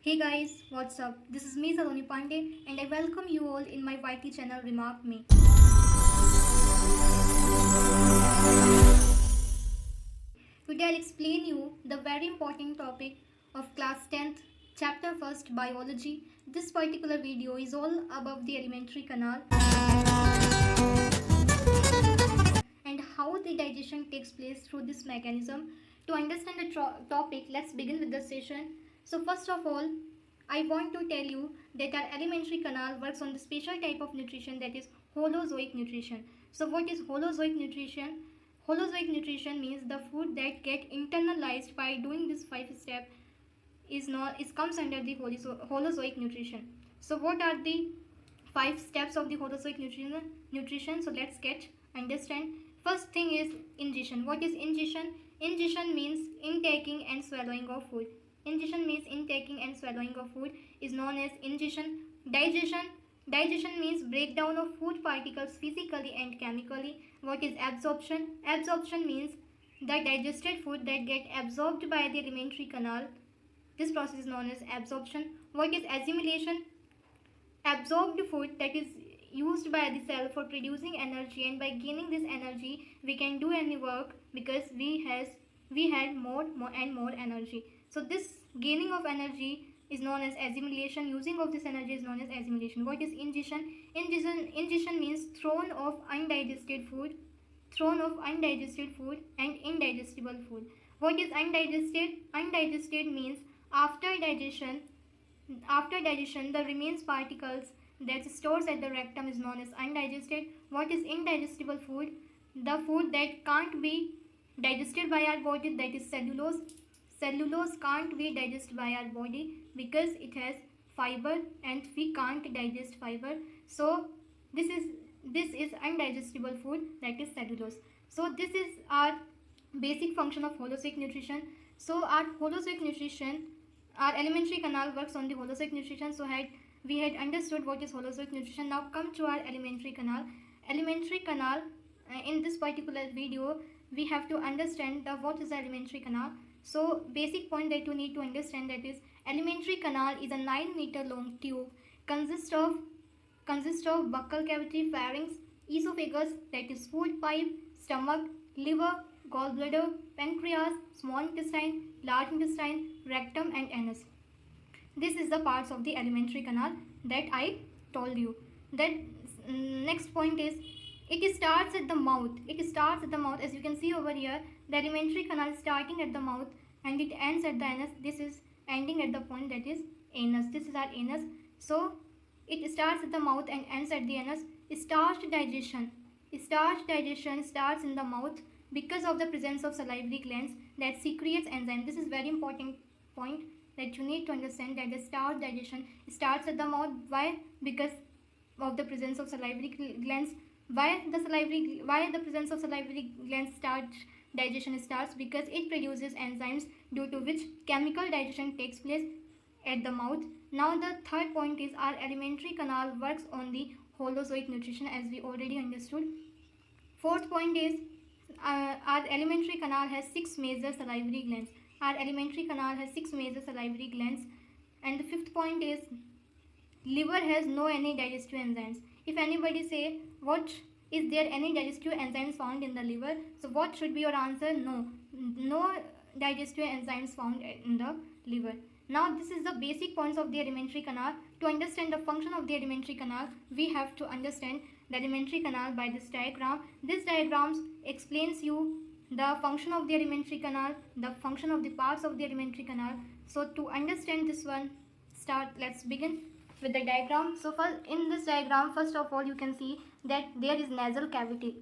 Hey guys, what's up? This is me Saloni Pandey and I welcome you all in my YT channel Remark Me. Today I'll explain you the very important topic of class 10th, chapter 1st biology. This particular video is all about the alimentary canal and how the digestion takes place through this mechanism. To understand the topic, let's begin with the session. So first of all, I want to tell you that our alimentary canal works on the special type of nutrition, that is holozoic nutrition. So what is holozoic nutrition? Holozoic nutrition means the food that get internalized by doing this 5 step is comes under the holozoic nutrition. So what are the 5 steps of the holozoic nutrition? So let's get understand. First thing is ingestion. What is ingestion? Ingestion means intaking and swallowing of food. Ingestion means intaking and swallowing of food is known as ingestion. Digestion means breakdown of food particles physically and chemically. What is absorption? Absorption means the digested food that get absorbed by the alimentary canal. This process is known as absorption. What is assimilation? Absorbed food that is used by the cell for producing energy, and by gaining this energy we can do any work because we had more and more energy. So this gaining of energy is known as assimilation. Using of this energy is known as assimilation. What is ingestion? Ingestion means thrown of undigested food and indigestible food. What is undigested? Undigested means after digestion, the remains particles that stores at the rectum is known as undigested. What is indigestible food? The food that can't be digested by our body, that is cellulose. Cellulose can't be digested by our body because it has fiber and we can't digest fiber. So this is undigestible food, that is cellulose. So this is our basic function of holozoic nutrition. So our alimentary canal works on the holozoic nutrition. So we had understood what is holozoic nutrition. Now come to our alimentary canal. Alimentary canal, in this particular video we have to understand what is the alimentary canal. So basic point that you need to understand, that is alimentary canal is a 9-meter long tube consists of buccal cavity, pharynx, esophagus, that is food pipe, stomach, liver, gallbladder, pancreas, small intestine, large intestine, rectum and anus. This is the parts of the alimentary canal that I told you. That next point is it starts at the mouth. As you can see over here, the alimentary canal is starting at the mouth and it ends at the anus. This is ending at the point, that is anus. This is our anus. So it starts at the mouth and ends at the anus. Starch digestion starts in the mouth because of the presence of salivary glands that secretes enzyme. This is very important point that you need to understand, that the starch digestion starts at the mouth. Why? Because of the presence of salivary glands. Why the presence of salivary glands starch digestion starts? Because it produces enzymes due to which chemical digestion takes place at the mouth. Now the third point is our alimentary canal works on the holozoic nutrition, as we already understood. Fourth point is our alimentary canal has 6 major salivary glands. And the fifth point is liver has no any digestive enzymes. If anybody say, what is there any digestive enzymes found in the liver? So what should be your answer? No digestive enzymes found in the liver. Now this is the basic points of the alimentary canal. To understand the function of the alimentary canal, we have to understand the alimentary canal by this diagram. This diagram explains you the function of the alimentary canal, the function of the parts of the alimentary canal. So to understand this one, let's begin with the diagram. So in this diagram, first of all, you can see that there is nasal cavity.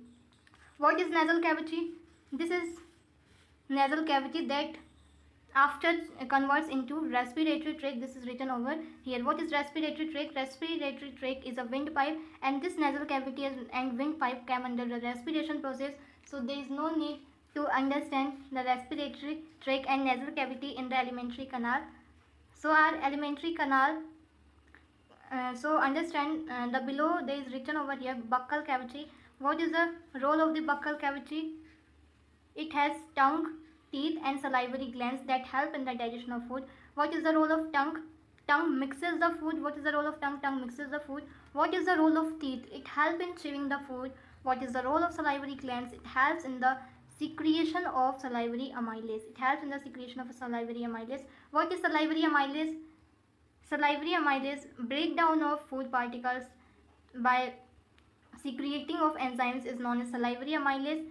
What is nasal cavity? This is nasal cavity that after converts into respiratory tract. This is written over here. What is respiratory tract? Respiratory tract is a windpipe, and this nasal cavity and windpipe come under the respiration process. So there is no need to understand the respiratory tract and nasal cavity in the alimentary canal. So our alimentary canal, so understand the below there is written over here buccal cavity. What is the role of the buccal cavity? It has tongue, teeth and salivary glands that help in the digestion of food. What is the role of tongue? Tongue mixes the food. What is the role of tongue? Tongue mixes the food. What is the role of teeth? It helps in chewing the food. What is the role of salivary glands? It helps in the secretion of salivary amylase. It helps in the secretion of salivary amylase. What is salivary amylase? Salivary amylase breakdown of food particles by secreting of enzymes is known as salivary amylase.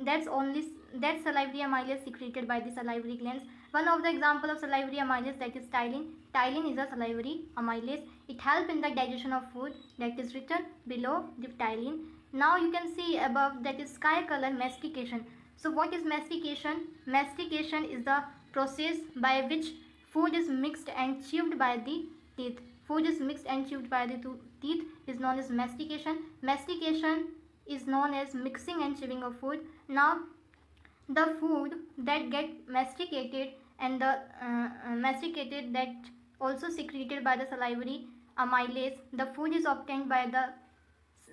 That's salivary amylase secreted by the salivary glands. One of the example of salivary amylase, that is ptyalin. Ptyalin is a salivary amylase. It helps in the digestion of food, that is written below the ptyalin. Now you can see above, that is sky color mastication. So what is mastication? Mastication is the process by which food is mixed and chewed by the teeth. Food is mixed and chewed by the teeth is known as mastication. Mastication is known as mixing and chewing of food. Now the food that get masticated and the masticated that also secreted by the salivary amylase, the food is obtained by the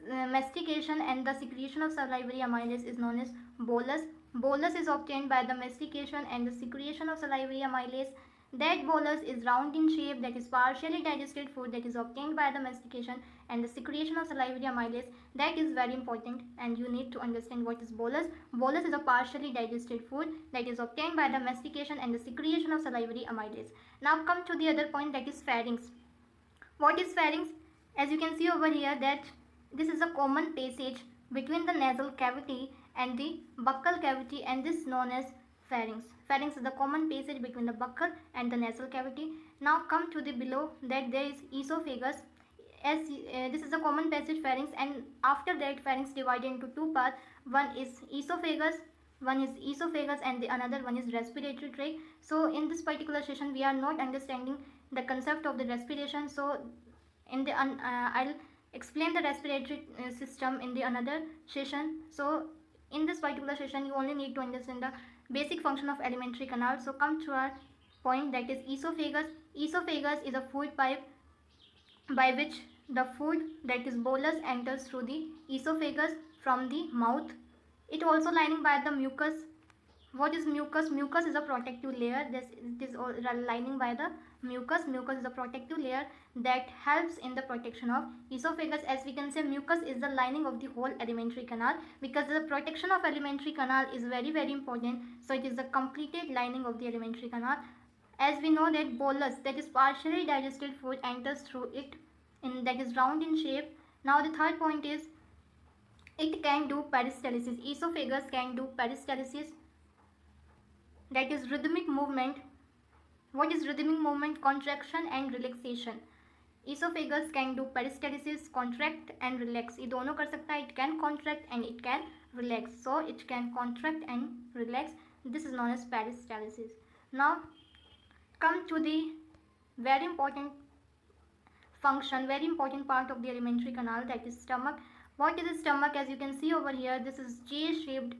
mastication and the secretion of salivary amylase is known as bolus. Bolus is obtained by the mastication and the secretion of salivary amylase. That bolus is round in shape, that is partially digested food that is obtained by the mastication and the secretion of salivary amylase. That is very important and you need to understand what is bolus. Bolus is a partially digested food that is obtained by the mastication and the secretion of salivary amylase. Now come to the other point, that is pharynx. What is pharynx? As you can see over here, that this is a common passage between the nasal cavity and the buccal cavity, and this is known as pharynx. Pharynx is the common passage between the buccal and the nasal cavity. Now come to the below, that there is esophagus. As this is a common passage, pharynx, and after that pharynx divided into two parts. One is esophagus and the another one is respiratory tract. So in this particular session we are not understanding the concept of the respiration. So in the I'll explain the respiratory system in the another session. So in this particular session you only need to understand the basic function of alimentary canal. So come to our point, that is esophagus. Esophagus is a food pipe by which the food, that is bolus, enters through the esophagus from the mouth. It also lining by the mucus. What is mucus? Mucus is a protective layer. It is lining by the mucus. Mucus is a protective layer that helps in the protection of esophagus. As we can say, mucus is the lining of the whole alimentary canal, because the protection of alimentary canal is very very important. So it is the completed lining of the alimentary canal. As we know that bolus, that is partially digested food, enters through it, and that is round in shape. Now the third point is it can do peristalsis. Esophagus can do peristalsis, that is rhythmic movement. What is rhythmic movement? Contraction and relaxation. Esophagus can do peristalsis, contract and relax. ये दोनों कर सकता है. It can contract and it can relax. So it can contract and relax. This is known as peristalsis. Now come to the very important function, very important part of the alimentary canal, that is stomach. What is the stomach? As you can see over here, this is J-shaped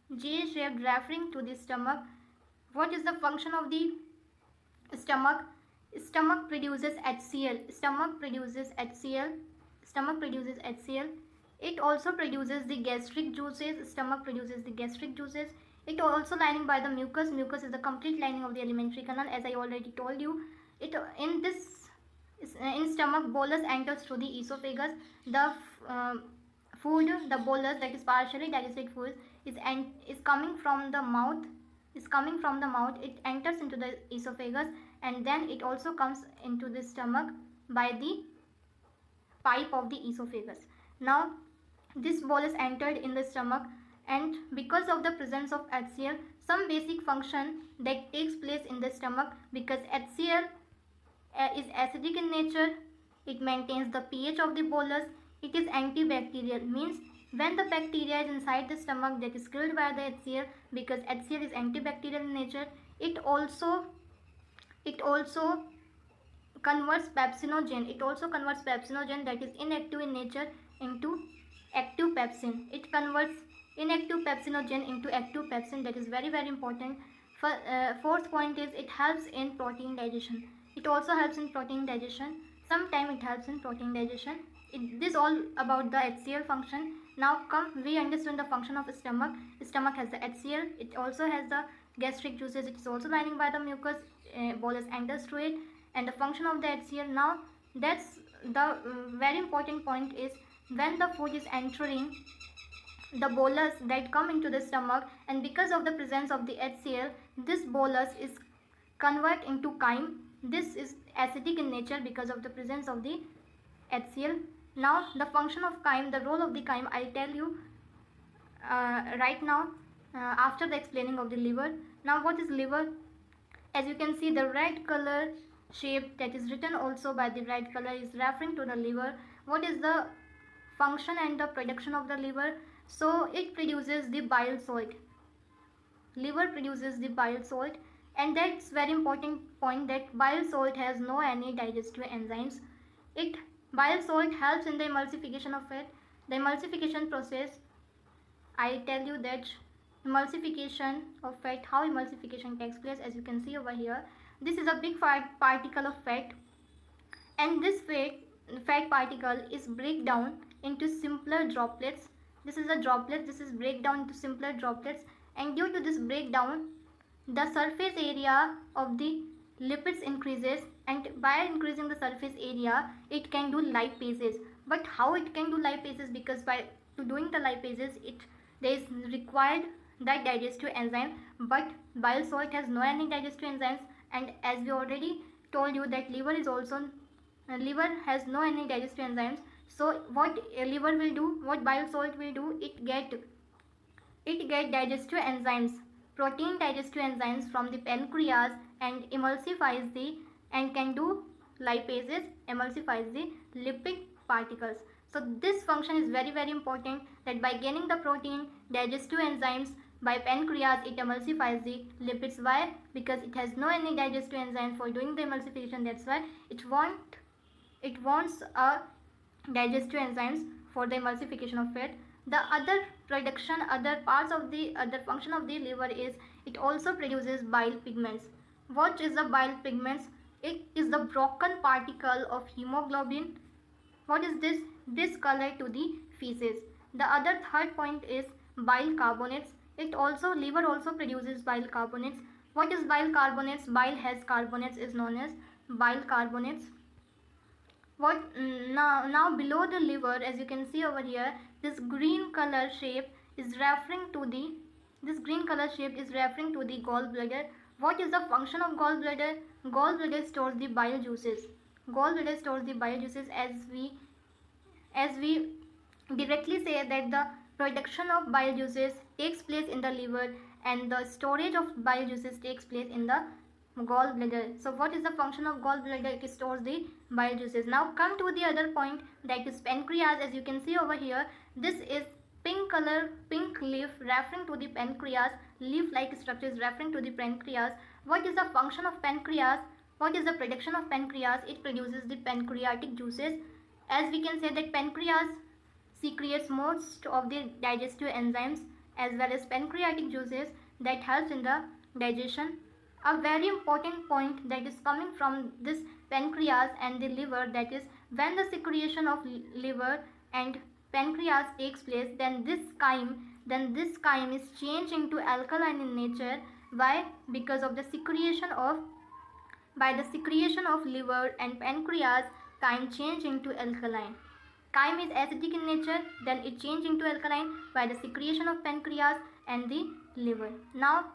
referring to the stomach. What is the function of the stomach? Stomach produces HCl. Stomach produces HCl. It also produces the gastric juices. Stomach produces the gastric juices. It also lining by the mucus. Mucus is the complete lining of the alimentary canal, as I already told you. In stomach, bolus enters through the esophagus. The food, the bolus, that is partially digested food, is coming from the mouth. It enters into the esophagus, and then it also comes into the stomach by the pipe of the esophagus. Now this bolus entered in the stomach, and because of the presence of HCl, some basic function that takes place in the stomach, because HCl is acidic in nature, it maintains the pH of the bolus. It is antibacterial, means when the bacteria is inside the stomach, that is killed by the HCl, because HCl is antibacterial in nature. It also converts pepsinogen. That is inactive in nature into active pepsin. It converts inactive pepsinogen into active pepsin. That is very very important. Fourth point is it helps in protein digestion. It also helps in protein digestion. Sometimes it helps in protein digestion. This all about the HCl function. Now we understand the function of stomach. Stomach has the HCl. It also has the gastric juices. It is also lining by the mucus. Bolus enters through it. and the function of the HCl. Now that's the very important point is when the food is entering the bolus that come into the stomach, and because of the presence of the HCl, this bolus is convert into chyme. This is acidic in nature because of the presence of the HCl. Now the function of chyme, the role of the chyme, I'll tell you right now after the explaining of the liver. Now what is liver? As you can see, the red color shape that is written also by the red color is referring to the liver. What is the function and the production of the liver? So it produces the bile salt. Liver produces the bile salt, and that's very important point, that bile salt has no any digestive enzymes. It bile salt helps in the emulsification of fat. The emulsification process, I tell you that emulsification of fat, how emulsification takes place. As you can see over here, this is a big particle of fat, and this fat particle is break down into simpler droplets. This is a droplet, this is break down into simpler droplets, and due to this breakdown, the surface area of the lipids increases, and by increasing the surface area, it can do lipases. But how it can do lipases? Because by doing the lipases, there is required that digestive enzyme, but bile salt has no any digestive enzymes, and as we already told you that liver has no any digestive enzymes. So what liver will do, what bile salt will do, it get digestive enzymes, protein digestive enzymes from the pancreas, and emulsifies the, and can do lipases, emulsifies the lipid particles. So this function is very important, that by gaining the protein digestive enzymes by pancreas, it emulsifies the lipids. Why? Because it has no any digestive enzyme for doing the emulsification. That's why it wants a digestive enzymes for the emulsification of fat. The other function of the liver is it also produces bile pigments. What is the bile pigments? It is the broken particle of hemoglobin. What is this? This color to the feces. The other third point is bile carbonates. Liver also produces bile carbonates. What is bile carbonates? Bile has carbonates, is known as bile carbonates. Now below the liver, as you can see over here, this green color shape is referring to the gallbladder. What is the function of gallbladder? Gallbladder stores the bile juices. As we directly say that the production of bile juices takes place in the liver, and the storage of bile juices takes place in the gallbladder. So what is the function of gallbladder? It stores the bile juices. Now come to the other point, that is pancreas. As you can see over here, this is pink leaf referring to the pancreas. Leaf like structure is referring to the pancreas. What is the function of pancreas? What is the production of pancreas? It produces the pancreatic juices. As we can say that pancreas secretes most of the digestive enzymes as well as pancreatic juices that helps in the digestion. A very important point that is coming from this pancreas and the liver, that is when the secretion of liver and pancreas takes place, then this chyme is changed into alkaline in nature. Why? Because of the secretion of liver and pancreas, chyme change into alkaline. Chyme is acidic in nature, then it change into alkaline by the secretion of pancreas and the liver. Now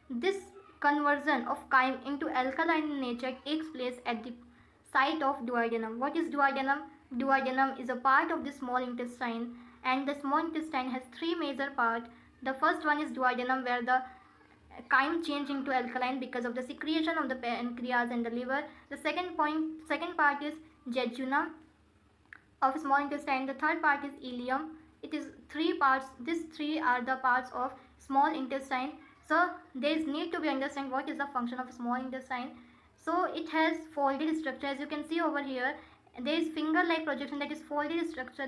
this conversion of chyme into alkaline in nature takes place at the site of duodenum. What is duodenum? Duodenum is a part of the small intestine, and the small intestine has three major parts. The first one is duodenum, where the chyme change into alkaline because of the secretion of the pancreas and the liver. The second part is jejunum of small intestine. The third part is ileum. It is three parts. These three are the parts of small intestine. So there is need to be understand what is the function of small intestine. So it has folded structure. As you can see over here, there is finger-like projection, that is folded structure.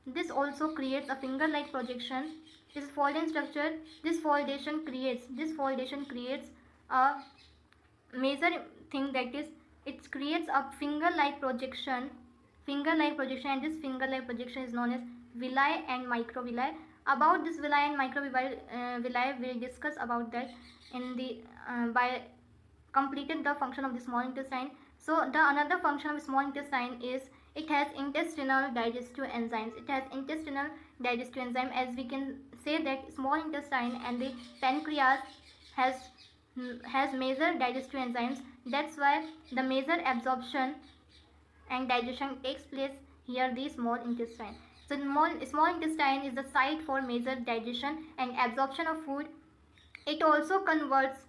This also creates a finger-like projection. This folded structure. This foldation creates a major thing, that is it creates a finger-like projection, and this finger-like projection is known as villi and microvilli. About this villi and microvilli, we'll discuss about that in the by completed the function of the small intestine. So the another function of small intestine is it has intestinal digestive enzymes. It has intestinal digestive enzyme, as we can say that small intestine and the pancreas has major digestive enzymes. That's why the major absorption and digestion takes place here, the small intestine. So small intestine is the site for major digestion and absorption of food. It also converts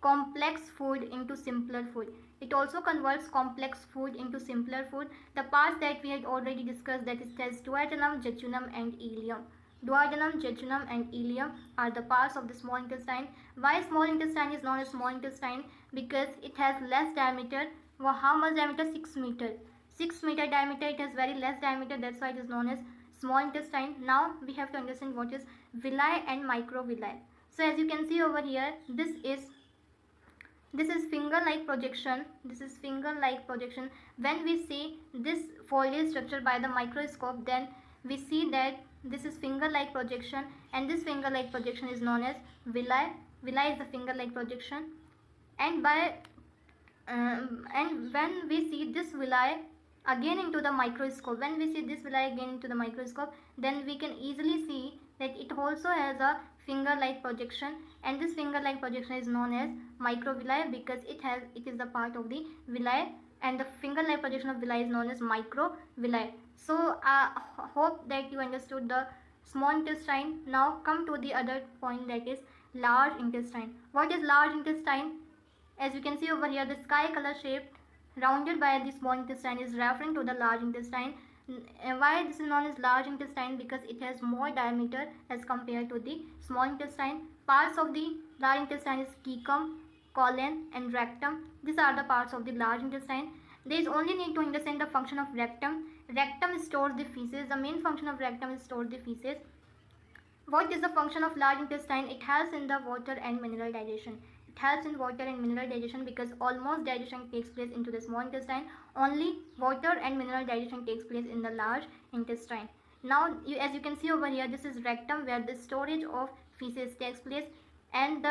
complex food into simpler food. It also converts complex food into simpler food. The parts that we had already discussed, that is duodenum, jejunum and ileum. Duodenum, jejunum and ileum are the parts of the small intestine. Why small intestine is known as small intestine? Because it has less diameter. Well, how much diameter? 6 meter. 6 meter diameter. It has very less diameter. That's why it is known as small intestine. Now we have to understand what is villi and microvilli. So as you can see over here, this is finger-like projection. This is finger-like projection. When we see this foliage structure by the microscope, then we see that this is finger-like projection, and this finger-like projection is known as villi. Villi is the finger-like projection, and when we see this villi again into the microscope, then we can easily see that it also has a finger-like projection, and this finger-like projection is known as microvilli because it is the part of the villi, and the finger-like projection of villi is known as microvilli. So I hope that you understood the small intestine. Now come to the other point, that is large intestine. What is large intestine? As you can see over here, the sky color shape rounded by the small intestine is referring to the large intestine. Why this is known as large intestine? Because it has more diameter as compared to the small intestine. Parts of the large intestine is cecum, colon and rectum. These are the parts of the large intestine. There is only need to understand the function of rectum. Rectum stores the feces. The main function of rectum is store the feces. What is the function of large intestine? It helps in the water and mineral digestion. It helps in water and mineral digestion because almost digestion takes place into the small intestine. Only water and mineral digestion takes place in the large intestine. Now, as you can see over here, this is rectum where the storage of feces takes place, and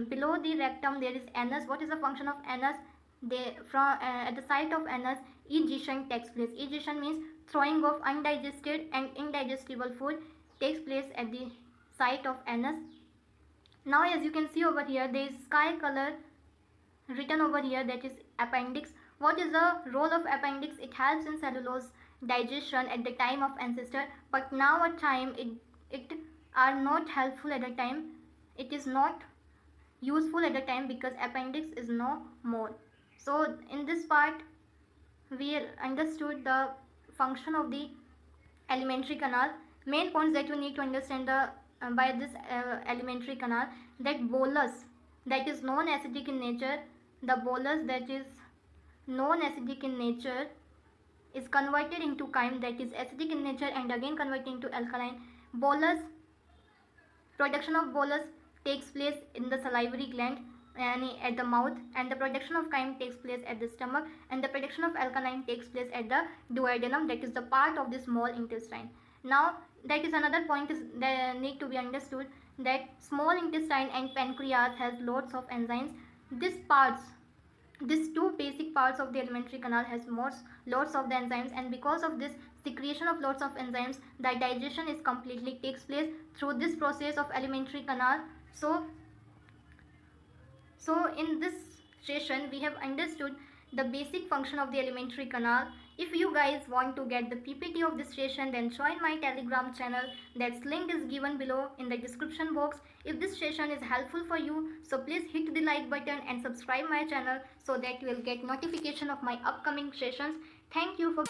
below the rectum there is anus. What is the function of anus? At the site of anus, egestion takes place. Egestion means throwing of undigested and indigestible food takes place at the site of anus. Now as you can see over here, there is sky color written over here, that is appendix. What is the role of appendix? It helps in cellulose digestion at the time of ancestor, but now at time it are not helpful at the time. It is not useful at the time because appendix is no more. So in this part we understood the function of the alimentary canal. Main points that you need to understand by this alimentary canal, that bolus that is non-acidic in nature, the bolus that is non-acidic in nature is converted into chyme that is acidic in nature and again converted into alkaline. Bolus, production of bolus takes place in the salivary gland and at the mouth, and the production of chyme takes place at the stomach, and the production of alkaline takes place at the duodenum, that is the part of the small intestine. Now that is another point that need to be understood, that small intestine and pancreas has lots of enzymes. These two basic parts of the alimentary canal has lots of the enzymes, and because of this secretion of lots of enzymes, the digestion is completely takes place through this process of alimentary canal. So in this session we have understood the basic function of the alimentary canal. If you guys want to get the PPT of this session, then join my Telegram channel. That link is given below in the description box. If this session is helpful for you, so please hit the like button and subscribe my channel so that you will get notification of my upcoming sessions. Thank you for